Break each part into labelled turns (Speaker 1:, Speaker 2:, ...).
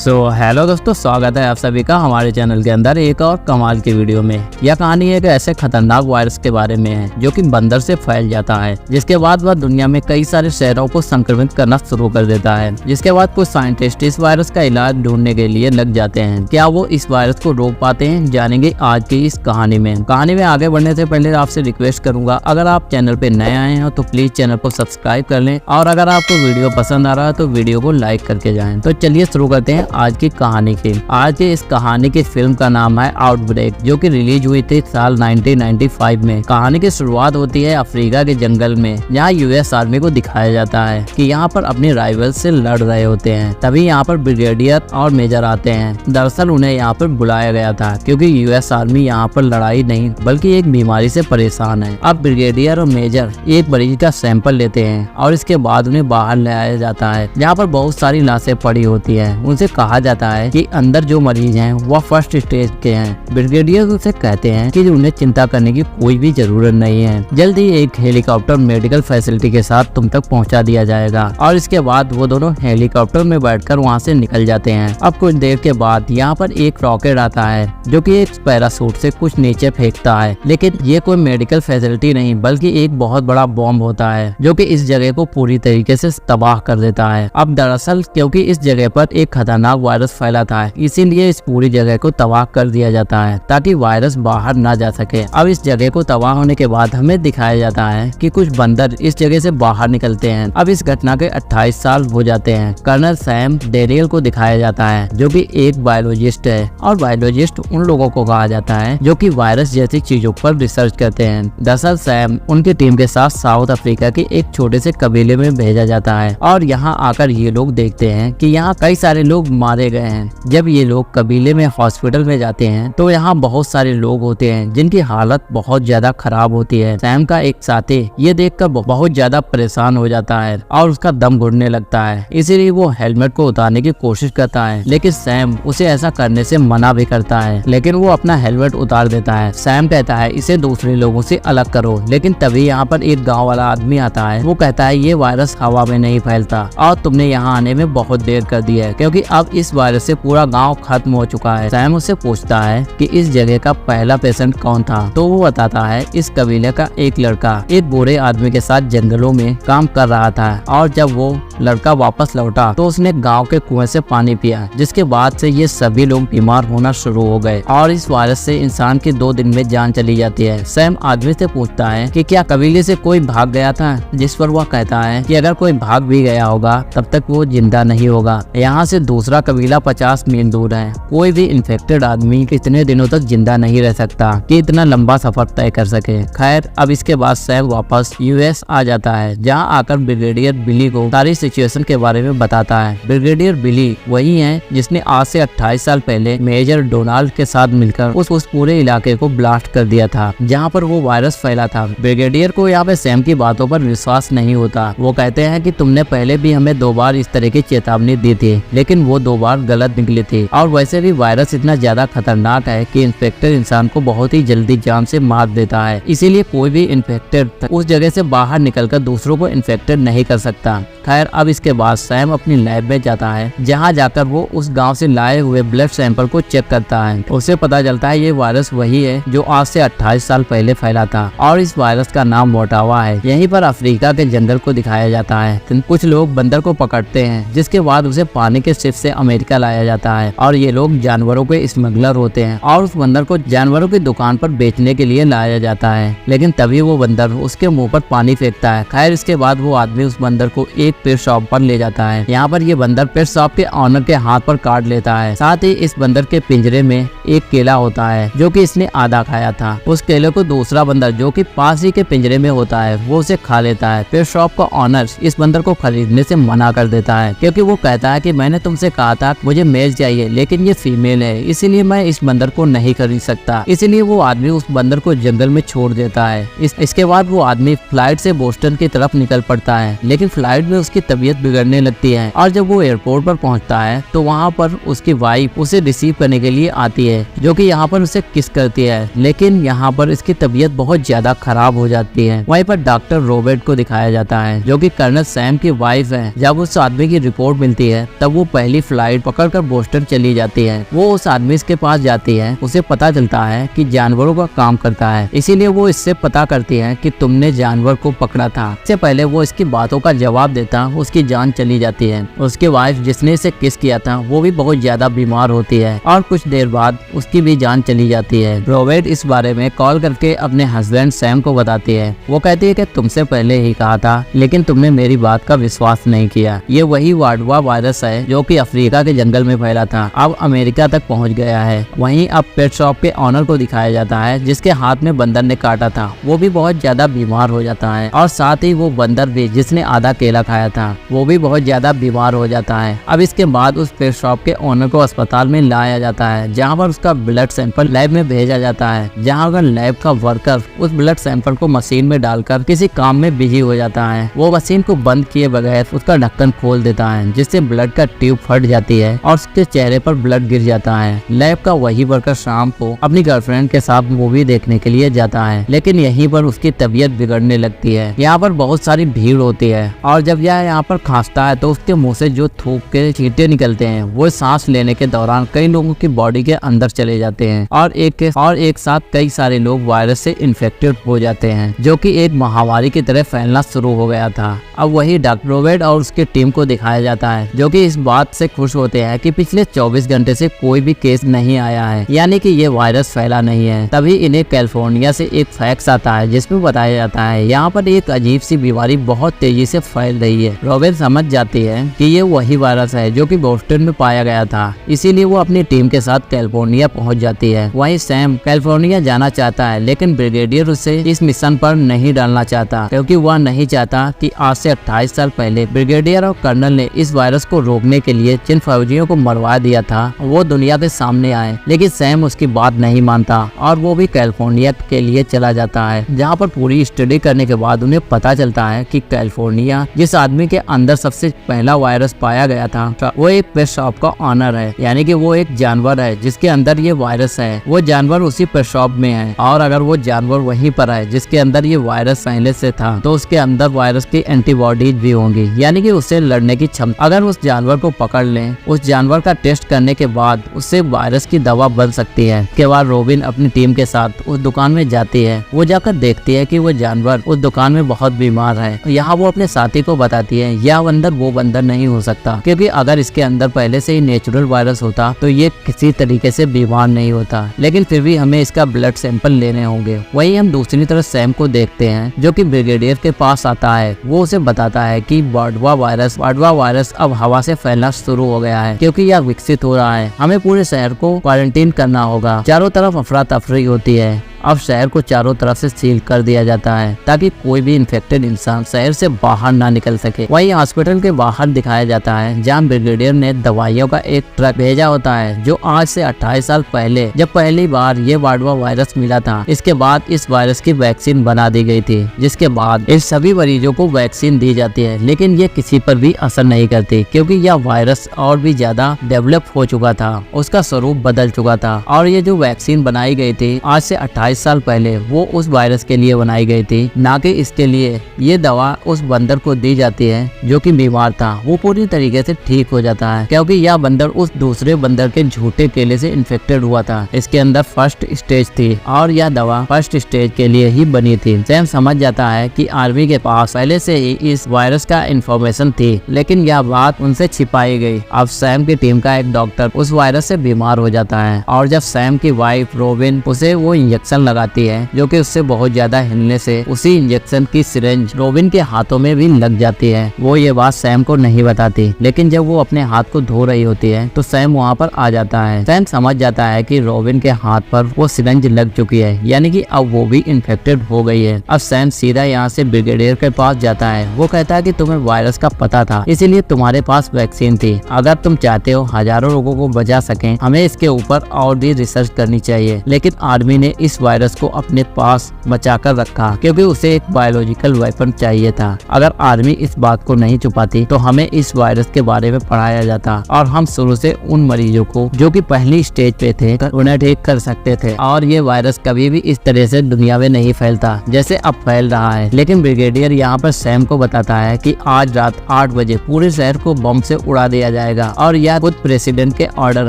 Speaker 1: Hello दोस्तों, स्वागत है आप सभी का हमारे चैनल के अंदर एक और कमाल की वीडियो में। यह कहानी एक ऐसे खतरनाक वायरस के बारे में है जो कि बंदर से फैल जाता है, जिसके बाद वह दुनिया में कई सारे शहरों को संक्रमित करना शुरू कर देता है। जिसके बाद कुछ साइंटिस्ट इस वायरस का इलाज ढूंढने के लिए लग जाते हैं। क्या वो इस वायरस को रोक पाते हैं, जानेंगे आज की इस कहानी में। कहानी में आगे बढ़ने से पहले आपसे रिक्वेस्ट करूंगा, अगर आप चैनल पे नए आए हैं तो प्लीज चैनल को सब्सक्राइब कर लें, और अगर आपको वीडियो पसंद आ रहा है तो वीडियो को लाइक करके जाएं। तो चलिए शुरू करते हैं आज की कहानी की। आज की इस कहानी की फिल्म का नाम है आउटब्रेक, जो कि रिलीज हुई थी साल 1995 में। कहानी की शुरुआत होती है अफ्रीका के जंगल में, जहाँ यूएस आर्मी को दिखाया जाता है कि यहाँ पर अपने राइवल से लड़ रहे होते हैं। तभी यहाँ पर ब्रिगेडियर और मेजर आते हैं। दरअसल उन्हें यहाँ पर बुलाया गया था क्योंकि यूएस आर्मी यहाँ पर लड़ाई नहीं बल्कि एक बीमारी से परेशान है। अब ब्रिगेडियर और मेजर एक मरीज का सैंपल लेते हैं और इसके बाद उन्हें बाहर ले आया जाता है, जहाँ पर बहुत सारी लाशें पड़ी होती है। उनसे कहा जाता है कि अंदर जो मरीज हैं वह फर्स्ट स्टेज के हैं। ब्रिगेडियर उसे कहते हैं कि उन्हें चिंता करने की कोई भी जरूरत नहीं है, जल्द ही एक हेलीकॉप्टर मेडिकल फैसिलिटी के साथ तुम तक पहुंचा दिया जाएगा। और इसके बाद वो दोनों हेलीकॉप्टर में बैठकर वहां से निकल जाते हैं। अब कुछ देर के बाद यहाँ पर एक रॉकेट आता है जो कि एक पैराशूट से कुछ नीचे फेंकता है, लेकिन ये कोई मेडिकल फैसिलिटी नहीं बल्कि एक बहुत बड़ा बॉम्ब होता है जो कि इस जगह को पूरी तरीके से तबाह कर देता है। अब दरअसल क्योंकि इस जगह पर एक खतरनाक वायरस फैला था, इसीलिए इस पूरी जगह को तबाह कर दिया जाता है ताकि वायरस बाहर ना जा सके। अब इस जगह को तबाह होने के बाद हमें दिखाया जाता है कि कुछ बंदर इस जगह से बाहर निकलते हैं। अब इस घटना के 28 साल हो जाते हैं। कर्नल सैम डेरियल को दिखाया जाता है जो कि एक बायोलॉजिस्ट है, और बायोलॉजिस्ट उन लोगों को कहा जाता है जो कि वायरस जैसी चीजों पर रिसर्च करते हैं। दरअसल सैम उनकी टीम के साथ साउथ अफ्रीका के एक छोटे से कबीले में भेजा जाता है, और यहाँ आकर ये लोग देखते हैं कि यहाँ कई सारे लोग मारे गए हैं। जब ये लोग कबीले में हॉस्पिटल में जाते हैं तो यहाँ बहुत सारे लोग होते हैं जिनकी हालत बहुत ज्यादा खराब होती है। सैम का एक साथी ये देखकर बहुत ज्यादा परेशान हो जाता है और उसका दम घुटने लगता है, इसीलिए वो हेलमेट को उतारने की कोशिश करता है, लेकिन सैम उसे ऐसा करने से मना भी करता है। लेकिन वो अपना हेलमेट उतार देता है। सैम कहता है इसे दूसरे लोगों से अलग करो, लेकिन तभी यहाँ पर एक गाँव वाला आदमी आता है। वो कहता है ये वायरस हवा में नहीं फैलता और तुमने यहाँ आने में बहुत देर कर दी है, क्योंकि अब इस वायरस से पूरा गांव खत्म हो चुका है। सैम उससे पूछता है कि इस जगह का पहला पेशेंट कौन था, तो वो बताता है इस कबीले का एक लड़का एक बूढ़े आदमी के साथ जंगलों में काम कर रहा था, और जब वो लड़का वापस लौटा तो उसने गांव के कुएं से पानी पिया, जिसके बाद से ये सभी लोग बीमार होना शुरू हो गए और इस वायरस से इंसान की 2 दिन में जान चली जाती है। सैम आदमी से पूछता है कि क्या कबीले से कोई भाग गया था, जिस पर वह कहता है कि अगर कोई भाग भी गया होगा तब तक वो जिंदा नहीं होगा। यहाँ से दूसरा कबीला 50 मील दूर है। कोई भी इन्फेक्टेड आदमी कितने दिनों तक जिंदा नहीं रह सकता कि इतना लंबा सफर तय कर सके। खैर, अब इसके बाद सैम वापस यूएस आ जाता है, जहां आकर ब्रिगेडियर बिली को सारी सिचुएशन के बारे में बताता है। ब्रिगेडियर बिली वही है जिसने आज से 28 साल पहले मेजर डोनाल्ड के साथ मिलकर उस पूरे इलाके को ब्लास्ट कर दिया था जहाँ पर वो वायरस फैला था। ब्रिगेडियर को यहाँ पे सैम की बातों पर विश्वास नहीं होता। वो कहते हैं कि तुमने पहले भी हमें 2 बार इस तरह की चेतावनी दी थी, लेकिन वो 2 बार गलत निकली थी, और वैसे भी वायरस इतना ज्यादा खतरनाक है कि इन्फेक्टेड इंसान को बहुत ही जल्दी जान से मार देता है। इसीलिए कोई भी इन्फेक्टेड उस जगह से बाहर निकलकर दूसरों को इन्फेक्टेड नहीं कर सकता। खैर, अब इसके बाद सैम अपनी लैब में जाता है, जहां जाकर वो उस गांव से लाए हुए ब्लड सैंपल को चेक करता है। उसे पता चलता है ये वायरस वही है जो आज से 28 साल पहले फैला था, और इस वायरस का नाम मोटावा है। यहीं पर अफ्रीका के जंगल को दिखाया जाता है। कुछ लोग बंदर को पकड़ते हैं, जिसके बाद उसे पानी के शिप से अमेरिका लाया जाता है, और ये लोग जानवरों के स्मगलर होते हैं और उस बंदर को जानवरों की दुकान पर बेचने के लिए लाया जाता है। लेकिन तभी वो बंदर उसके मुंह पर पानी फेंकता है। खैर, इसके बाद वो आदमी उस बंदर को एक पेट शॉप पर ले जाता है। यहाँ पर ये बंदर पेट शॉप के ऑनर के हाथ पर काट लेता है। साथ ही इस बंदर के पिंजरे में एक केला होता है जो कि इसने आधा खाया था। उस केले को दूसरा बंदर जो कि पास ही के पिंजरे में होता है वो उसे खा लेता है। पेट शॉप का ऑनर इस बंदर को खरीदने से मना कर देता है, क्योंकि वो कहता है कि मैंने तुमसे कहा था मुझे मेल चाहिए, लेकिन ये फीमेल है, इसीलिए मैं इस बंदर को नहीं खरीद सकता। इसीलिए वो आदमी उस बंदर को जंगल में छोड़ देता है। इसके बाद वो आदमी फ्लाइट से बोस्टन की तरफ निकल पड़ता है, लेकिन फ्लाइट में उसकी तबीयत बिगड़ने लगती है, और जब वो एयरपोर्ट पर पहुंचता है तो वहाँ पर उसकी वाइफ उसे रिसीव करने के लिए आती है, जो कि यहाँ पर उसे किस करती है, लेकिन यहाँ पर इसकी तबीयत बहुत ज्यादा खराब हो जाती है। वहीं पर डॉक्टर रॉबर्ट को दिखाया जाता है, जो कि कर्नल सैम की वाइफ है। जब उस आदमी की रिपोर्ट मिलती है तब वो पहली फ्लाइट पकड़कर बोस्टन चली जाती है। वो उस आदमी के पास जाती है, उसे पता चलता है कि जानवरों का काम करता है, इसीलिए वो इससे पता करती है कि तुमने जानवर को पकड़ा था। इससे पहले वो इसकी बातों का जवाब देता उसकी जान चली जाती है। उसकी वाइफ जिसने इसे किस किया था वो भी बहुत ज्यादा बीमार होती है और कुछ देर बाद उसकी भी जान चली जाती है। रॉबर्ट इस बारे में कॉल करके अपने हस्बैंड सैम को बताती है। वो कहती है कि तुमसे पहले ही कहा था, लेकिन तुमने मेरी बात का विश्वास नहीं किया। ये वही वाडवा वायरस है जो कि अफ्रीका के जंगल में फैला था, अब अमेरिका तक पहुंच गया है। वहीं अब पेट शॉप के ऑनर को दिखाया जाता है जिसके हाथ में बंदर ने काटा था, वो भी बहुत ज्यादा बीमार हो जाता है और साथ ही वो बंदर भी जिसने आधा केला खाया था वो भी बहुत ज्यादा बीमार हो जाता है। अब इसके बाद उस पेट शॉप के ओनर को अस्पताल में लाया जाता है, जहाँ पर उसका ब्लड सैंपल लैब में भेजा जाता है, जहाँ अगर लैब का वर्कर उस ब्लड सैंपल को मशीन में डालकर किसी काम में बिजी हो जाता है। वो मशीन को बंद किए बगैर उसका ढक्कन खोल देता है, जिससे ब्लड का ट्यूब फट जाती है और उसके चेहरे पर ब्लड गिर जाता है। लैब का वही वर्कर शाम को अपनी गर्लफ्रेंड के साथ मूवी देखने के लिए जाता है, लेकिन यहीं पर उसकी तबीयत बिगड़ने लगती है। यहाँ पर बहुत सारी भीड़ होती है और जब यह यहाँ पर खांसता है तो उसके मुंह से जो थूक के छींटे निकलते हैं वो सांस लेने के दौरान कई लोगों की बॉडी के अंदर चले जाते हैं और एक साथ कई सारे लोग वायरस से इन्फेक्टेड हो जाते हैं, जो कि एक महामारी की तरह फैलना शुरू हो गया था। अब वही डॉक्टर रॉबर्ट और उसकी टीम को दिखाया जाता है, जो कि इस बात से खुश होते हैं कि पिछले 24 घंटे से कोई भी केस नहीं आया है, यानी कि ये वायरस फैला नहीं है। तभी इन्हें कैलिफोर्निया से एक फैक्स आता है जिसमें बताया जाता है यहाँ पर एक अजीब सी बीमारी बहुत तेजी से फैल रही है। रॉबर्ट समझ जाती है कि ये वही वायरस है जो कि बोस्टन में पाया गया था, इसीलिए वो अपनी टीम के साथ कैलिफोर्निया पहुंच जाती है। वहीं सैम कैलिफोर्निया जाना चाहता है, लेकिन ब्रिगेडियर उसे इस मिशन पर नहीं डालना चाहता, क्योंकि वह नहीं चाहता कि आज से 28 साल पहले ब्रिगेडियर और कर्नल ने इस वायरस को रोकने के लिए जिन फौजियों को मरवा दिया था वो दुनिया के सामने आए। लेकिन सैम उसकी बात नहीं मानता और वो भी कैलिफोर्निया के लिए चला जाता है, जहाँ पर पूरी स्टडी करने के बाद उन्हें पता चलता है कि कैलिफोर्निया जिस आदमी के अंदर सबसे पहला वायरस पाया गया था वो एक पेट शॉप का ऑनर है, यानी कि वो एक जानवर है जिसके अंदर ये वायरस है। वो जानवर उसी पेट शॉप में है और अगर वो जानवर वहीं पर है जिसके अंदर ये वायरस पहले से था तो उसके अंदर वायरस की एंटीबॉडीज भी होंगी, यानी कि उससे लड़ने की क्षमता। अगर उस जानवर को पकड़ लें, उस जानवर का टेस्ट करने के बाद उससे वायरस की दवा बन सकती है। इसके बाद रॉबिन अपनी टीम के साथ उस दुकान में जाती है। वो जाकर देखती है कि वो जानवर उस दुकान में बहुत बीमार है। यहाँ वो अपने साथी को बताती है यह बंदर वो बंदर नहीं हो सकता, क्योंकि अगर इसके अंदर पहले से ही नेचुरल वायरस होता तो ये किसी तरीके से बीमार नहीं होता, लेकिन फिर भी हमें इसका ब्लड सैंपल लेने होंगे। वहीं हम दूसरी तरफ सैम को देखते हैं जो कि ब्रिगेडियर के पास आता है। वो उसे बताता है कि वाडवा वायरस अब हवा से फैलना शुरू हो गया है, क्योंकि यह विकसित हो रहा है। हमें पूरे शहर को क्वारंटीन करना होगा। चारों तरफ अफरा तफरी होती है। अब शहर को चारों तरफ से सील कर दिया जाता है ताकि कोई भी इन्फेक्टेड इंसान शहर से बाहर ना निकल सके। वहीं हॉस्पिटल के बाहर दिखाया जाता है जहां ब्रिगेडियर ने दवाइयों का एक ट्रक भेजा होता है, जो आज से 28 साल पहले जब पहली बार ये वाडवा वायरस मिला था। इसके बाद इस वायरस की वैक्सीन बना दी गई थी, जिसके बाद इस सभी मरीजों को वैक्सीन दी जाती है, लेकिन ये किसी पर भी असर नहीं करती, क्योंकि यह वायरस और भी ज्यादा डेवलप हो चुका था, उसका स्वरूप बदल चुका था। और ये जो वैक्सीन बनाई गई थी आज से 28 साल पहले वो उस वायरस के लिए बनाई गई थी, ना कि इसके लिए। ये दवा उस बंदर को दी जाती है जो कि बीमार था। वो पूरी तरीके से ठीक हो जाता है, क्योंकि यह बंदर उस दूसरे बंदर के झूठे केले से इन्फेक्टेड हुआ था। इसके अंदर फर्स्ट स्टेज थी और यह दवा फर्स्ट स्टेज के लिए ही बनी थी। सैम समझ जाता है कि आर्मी के पास पहले से ही इस वायरस का इंफॉर्मेशन थी, लेकिन यह बात उनसे छिपाई गई। अब सैम की टीम का एक डॉक्टर उस वायरस से बीमार हो जाता है और जब सैम की वाइफ रॉबिन उसे वो इंजेक्शन लगाती है, जो कि उससे बहुत ज्यादा हिलने से उसी इंजेक्शन की सिरिंज रॉबिन के हाथों में भी लग जाती है। वो ये बात सैम को नहीं बताती, लेकिन जब वो अपने हाथ को धो रही होती है तो सैम वहाँ पर आ जाता है। सैम समझ जाता है कि रॉबिन के हाथ पर वो सिरिंज लग चुकी है, यानी कि अब वो भी इन्फेक्टेड हो गई है। अब सैम सीधा यहाँ से ब्रिगेडियर के पास जाता है। वो कहता है कि तुम्हें वायरस का पता था, इसीलिए तुम्हारे पास वैक्सीन थी। अगर तुम चाहते हो हजारों लोगों को बचा सकें, हमें इसके ऊपर और भी रिसर्च करनी चाहिए। लेकिन आर्मी ने इस वायरस को अपने पास बचाकर रखा क्योंकि उसे एक बायोलॉजिकल वेपन चाहिए था। अगर आर्मी इस बात को नहीं छुपाती तो हमें इस वायरस के बारे में पढ़ाया जाता और हम शुरू से उन मरीजों को जो कि पहली स्टेज पे थे उन्हें ठीक कर सकते थे और ये वायरस कभी भी इस तरह से दुनिया में नहीं फैलता जैसे अब फैल रहा है। लेकिन ब्रिगेडियर यहाँ पर सैम को बताता है कि आज रात 8 बजे पूरे शहर को बम से उड़ा दिया जाएगा और यह खुद प्रेसिडेंट के ऑर्डर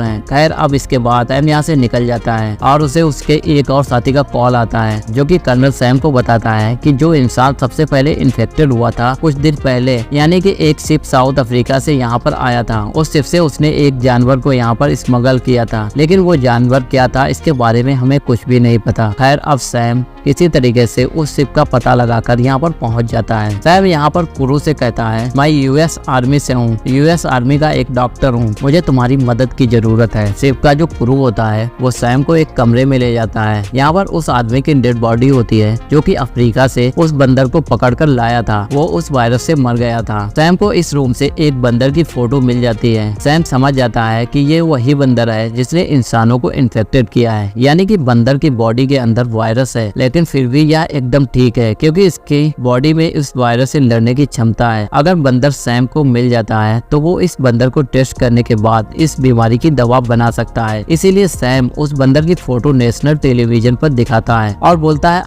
Speaker 1: हैं। खैर अब इसके बाद सैम यहाँ से निकल जाता है और उसे उसके एक और साथी का कॉल आता है जो कि कर्नल सैम को बताता है कि जो इंसान सबसे पहले इन्फेक्टेड हुआ था कुछ दिन पहले, यानी कि एक शिप साउथ अफ्रीका से यहाँ पर आया था। उस शिप से उसने एक जानवर को यहाँ पर स्मगल किया था, लेकिन वो जानवर क्या था इसके बारे में हमें कुछ भी नहीं पता। खैर अब सैम किसी तरीके से उस शिप का पता लगाकर यहाँ पर पहुँच जाता है। सैम यहाँ पर क्रू से कहता है मैं यूएस आर्मी से हूँ, यूएस आर्मी का एक डॉक्टर हूँ, मुझे तुम्हारी मदद की जरूरत है। शिप का जो क्रू होता है वो सैम को एक कमरे में ले जाता है। यहाँ पर उस आदमी की डेड बॉडी होती है जो कि अफ्रीका से उस बंदर को पकड़कर लाया था, वो उस वायरस से मर गया था। सैम को इस रूम से एक बंदर की फोटो मिल जाती है। सैम समझ जाता है कि ये वही बंदर है जिसने इंसानों को इन्फेक्टेड किया है, यानी कि बंदर की बॉडी के अंदर वायरस है लेकिन फिर भी यह एकदम ठीक है क्योंकि इसकी बॉडी में इस वायरस से लड़ने की क्षमता है। अगर बंदर सैम को मिल जाता है तो वो इस बंदर को टेस्ट करने के बाद इस बीमारी की दवा बना सकता है। इसीलिए सैम उस बंदर की फोटो नेशनल टेलीविजन पर दिखाता है और बोलता है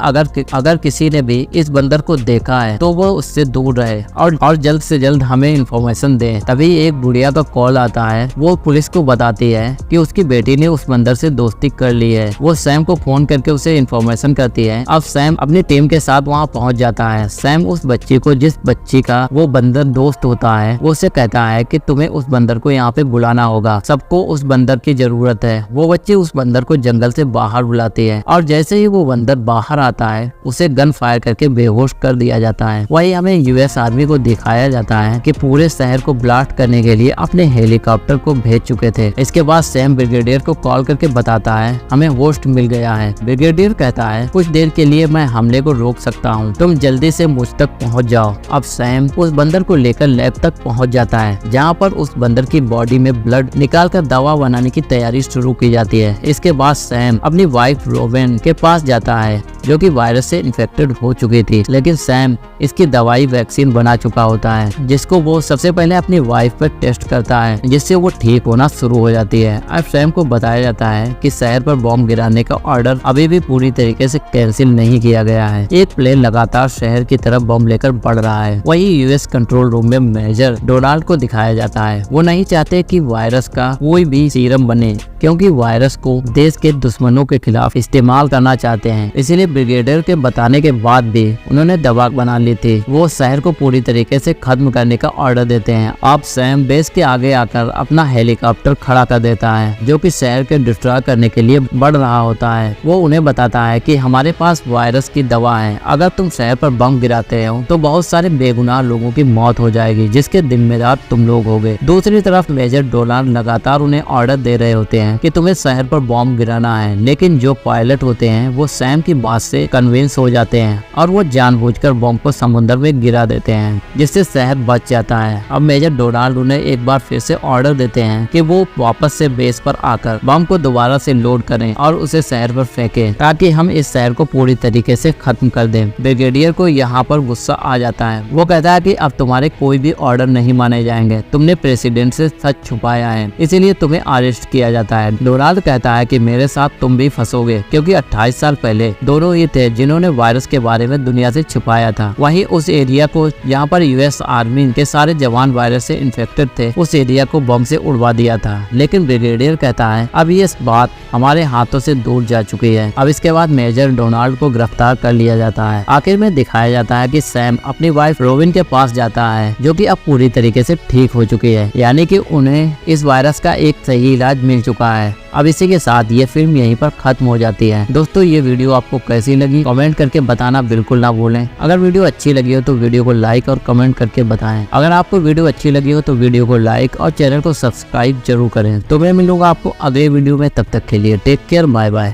Speaker 1: अगर किसी ने भी इस बंदर को देखा है तो वो उससे दूर रहे और जल्द से जल्द हमें इंफॉर्मेशन दे। तभी एक बुढ़िया का कॉल आता है, वो पुलिस को बताती है कि उसकी बेटी ने उस बंदर से दोस्ती कर ली है। वो सैम को फोन करके उसे इंफॉर्मेशन करती है। अब सैम अपनी टीम के साथ वहाँ पहुँच जाता है। सैम उस बच्ची को, जिस बच्ची का वो बंदर दोस्त होता है, वो उसे कहता है कि तुम्हें उस बंदर को यहाँ पे बुलाना होगा, सबको उस बंदर की जरूरत है। वो बच्ची उस बंदर को जंगल से बाहर बुलाती है और जैसे ही वो बंदर बाहर आता है उसे गन फायर करके बेहोश कर दिया जाता है। वही हमें यूएस आर्मी को दिखाया जाता है कि पूरे शहर को ब्लास्ट करने के लिए अपने हेलीकॉप्टर को भेज चुके थे। इसके बाद सैम ब्रिगेडियर को कॉल करके बताता है हमें होस्ट मिल गया है। ब्रिगेडियर कहता है कुछ देर के लिए मैं हमले को रोक सकता हूँ, तुम जल्दी से मुझ तक पहुँच जाओ। अब सैम उस बंदर को लेकर लैब तक पहुँच जाता है जहाँ पर उस बंदर की बॉडी में ब्लड निकाल कर दवा बनाने की तैयारी शुरू की जाती है। इसके बाद सैम अपनी वाइफ रोवेन के पास जाता है जो कि वायरस से इन्फेक्टेड हो चुकी थी, लेकिन सैम इसकी दवाई वैक्सीन बना चुका होता है जिसको वो सबसे पहले अपनी वाइफ पर टेस्ट करता है जिससे वो ठीक होना शुरू हो जाती है। अब सैम को बताया जाता है कि शहर पर बॉम्ब गिराने का ऑर्डर अभी भी पूरी तरीके से कैंसिल नहीं किया गया है। एक प्लेन लगातार शहर की तरफ बम लेकर बढ़ रहा है। वही यूएस कंट्रोल रूम में मेजर डोनाल्ड को दिखाया जाता है। वो नहीं चाहते कि वायरस का कोई भी सीरम बने क्योंकि वायरस को देश के दुश्मनों के खिलाफ इस्तेमाल करना चाहते हैं। इसीलिए ब्रिगेडियर के बताने के बाद भी उन्होंने दवा बना ली थी। वो शहर को पूरी तरीके से खत्म करने का ऑर्डर देते हैं। अब सैम बेस के आगे आकर अपना हेलीकॉप्टर खड़ा कर देता है जो कि शहर के डिस्ट्रॉय करने के लिए बढ़ रहा होता है। वो उन्हें बताता है कि हमारे पास वायरस की दवा है, अगर तुम शहर पर बम गिराते हो तो बहुत सारे बेगुनाह लोगों की मौत हो जाएगी जिसके जिम्मेदार तुम लोग होगे। दूसरी तरफ मेजर डोनाल्ड लगातार उन्हें ऑर्डर दे रहे होते हैं कि तुम्हें शहर पर बॉम्ब गिराना है, लेकिन जो पायलट होते हैं वो सैम की बात से कन्विंस हो जाते हैं और वो जानबूझकर बॉम्ब को समुद्र में गिरा देते हैं जिससे शहर बच जाता है। अब मेजर डोनाल्ड उन्हें एक बार फिर से ऑर्डर देते हैं कि वो वापस से बेस पर आकर बॉम्ब को दोबारा से लोड करें और उसे शहर पर फेंकें ताकि हम इस शहर को पूरी तरीके से खत्म कर दें। ब्रिगेडियर को यहाँ पर गुस्सा आ जाता है। वो कहता है कि अब तुम्हारे कोई भी ऑर्डर नहीं माने जाएंगे, तुमने प्रेसिडेंट से सच छुपाया है इसीलिए तुम्हें अरेस्ट किया जाता है। डोनाल्ड कहता है कि मेरे साथ तुम भी फंसोगे क्योंकि 28 साल पहले दोनों ही थे जिन्होंने वायरस के बारे में दुनिया से छुपाया था। वहीं उस एरिया को जहाँ पर यूएस आर्मी के सारे जवान वायरस से इन्फेक्टेड थे उस एरिया को बम से उड़वा दिया था। लेकिन ब्रिगेडियर कहता है अब ये बात हमारे हाथों से दूर जा चुकी है। अब इसके बाद मेजर डोनाल्ड को गिरफ्तार कर लिया जाता है। आखिर में दिखाया जाता है कि सैम अपनी वाइफ रोविन के पास जाता है जो कि अब पूरी तरीके से ठीक हो चुकी है, यानी कि उन्हें इस वायरस का एक सही इलाज मिल चुका है। अब इसी के साथ ये फिल्म यहीं पर खत्म हो जाती है। दोस्तों ये वीडियो आपको कैसी लगी कमेंट करके बताना बिल्कुल ना भूलें। अगर वीडियो अच्छी लगी हो तो वीडियो को लाइक और कमेंट करके बताएं। अगर आपको वीडियो अच्छी लगी हो तो वीडियो को लाइक और चैनल को सब्सक्राइब जरूर करें। तो मैं मिलूंगा आपको अगले वीडियो में, तब तक के लिए टेक केयर, बाय बाय।